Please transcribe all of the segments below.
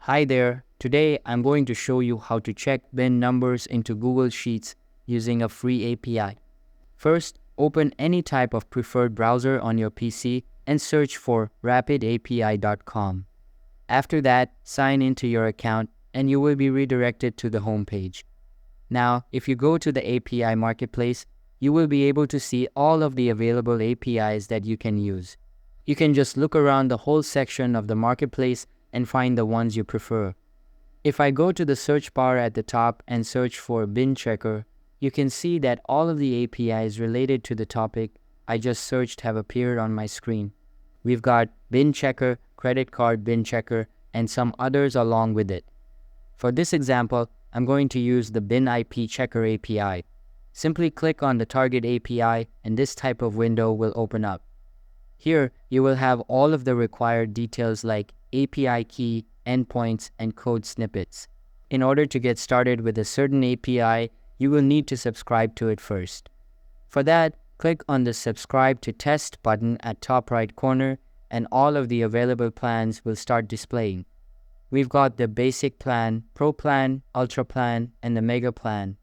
Hi there, today I'm going to show you how to check bin numbers into Google Sheets using a free API. First, open any type of preferred browser on your PC and search for rapidapi.com. After that, sign into your account and you will be redirected to the home page. Now, if you go to the API Marketplace, you will be able to see all of the available APIs that you can use. You can just look around the whole section of the Marketplace and find the ones you prefer. If I go to the search bar at the top and search for bin checker, you can see that all of the APIs related to the topic I just searched have appeared on my screen. We've got bin checker, credit card bin checker, and some others along with it. For this example, I'm going to use the bin IP checker API. Simply click on the target API and this type of window will open up. Here, you will have all of the required details like API key, endpoints, and code snippets. In order to get started with a certain API, you will need to subscribe to it first. For that, click on the Subscribe to Test button at top right corner and all of the available plans will start displaying. We've got the Basic Plan, Pro Plan, Ultra Plan, and the Mega Plan.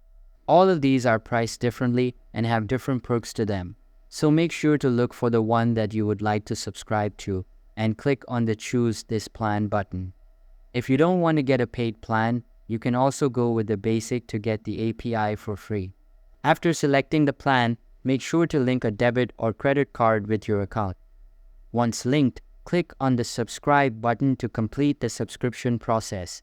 All of these are priced differently and have different perks to them. So make sure to look for the one that you would like to subscribe to and click on the Choose This Plan button. If you don't want to get a paid plan, you can also go with the basic to get the API for free. After selecting the plan, make sure to link a debit or credit card with your account. Once linked, click on the Subscribe button to complete the subscription process.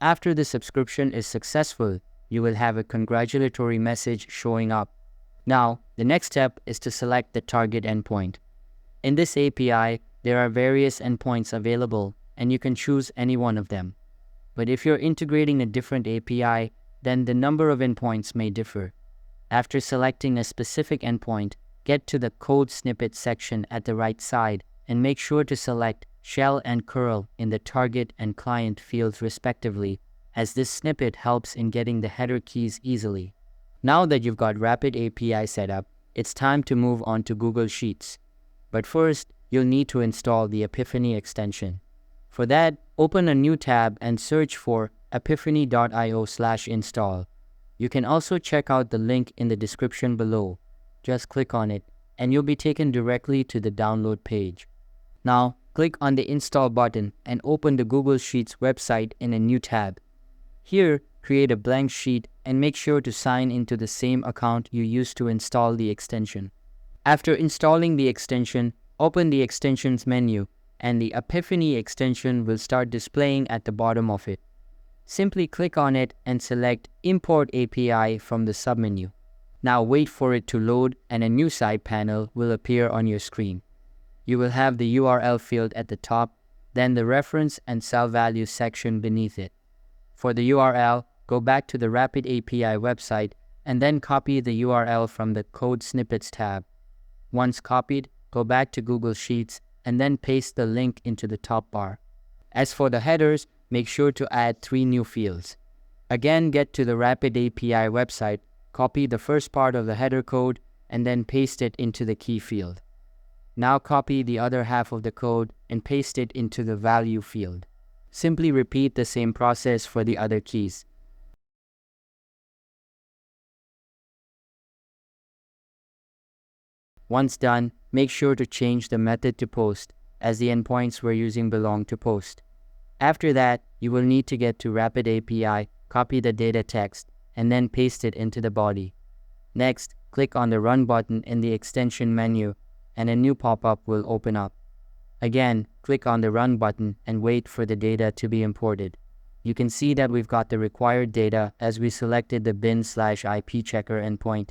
After the subscription is successful, you will have a congratulatory message showing up. Now, the next step is to select the target endpoint. In this API, there are various endpoints available and you can choose any one of them. But if you're integrating a different API, then the number of endpoints may differ. After selecting a specific endpoint, get to the code snippet section at the right side and make sure to select shell and curl in the target and client fields respectively, as this snippet helps in getting the header keys easily. Now that you've got Rapid API set up, it's time to move on to Google Sheets. But first, you'll need to install the Apipheny extension. For that, open a new tab and search for apipheny.io/install. You can also check out the link in the description below. Just click on it, and you'll be taken directly to the download page. Now, click on the Install button and open the Google Sheets website in a new tab. Here, create a blank sheet and make sure to sign into the same account you used to install the extension. After installing the extension, open the Extensions menu and the Apipheny extension will start displaying at the bottom of it. Simply click on it and select Import API from the submenu. Now wait for it to load and a new side panel will appear on your screen. You will have the URL field at the top, then the reference and cell value section beneath it. For the URL, go back to the Rapid API website and then copy the URL from the Code Snippets tab. Once copied, go back to Google Sheets and then paste the link into the top bar. As for the headers, make sure to add 3 new fields. Again, get to the Rapid API website, copy the first part of the header code, and then paste it into the key field. Now copy the other half of the code and paste it into the value field. Simply repeat the same process for the other keys. Once done, make sure to change the method to post, as the endpoints we're using belong to post. After that, you will need to get to Rapid API, copy the data text, and then paste it into the body. Next, click on the Run button in the extension menu, and a new pop-up will open up. Again, click on the Run button and wait for the data to be imported. You can see that we've got the required data as we selected the bin/IP checker endpoint.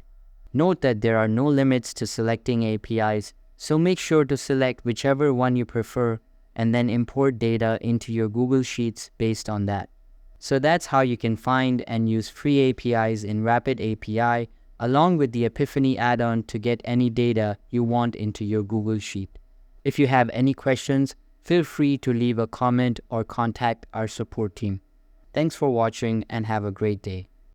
Note that there are no limits to selecting APIs, so make sure to select whichever one you prefer and then import data into your Google Sheets based on that. So that's how you can find and use free APIs in Rapid API along with the Apipheny add-on to get any data you want into your Google Sheet. If you have any questions, feel free to leave a comment or contact our support team. Thanks for watching and have a great day.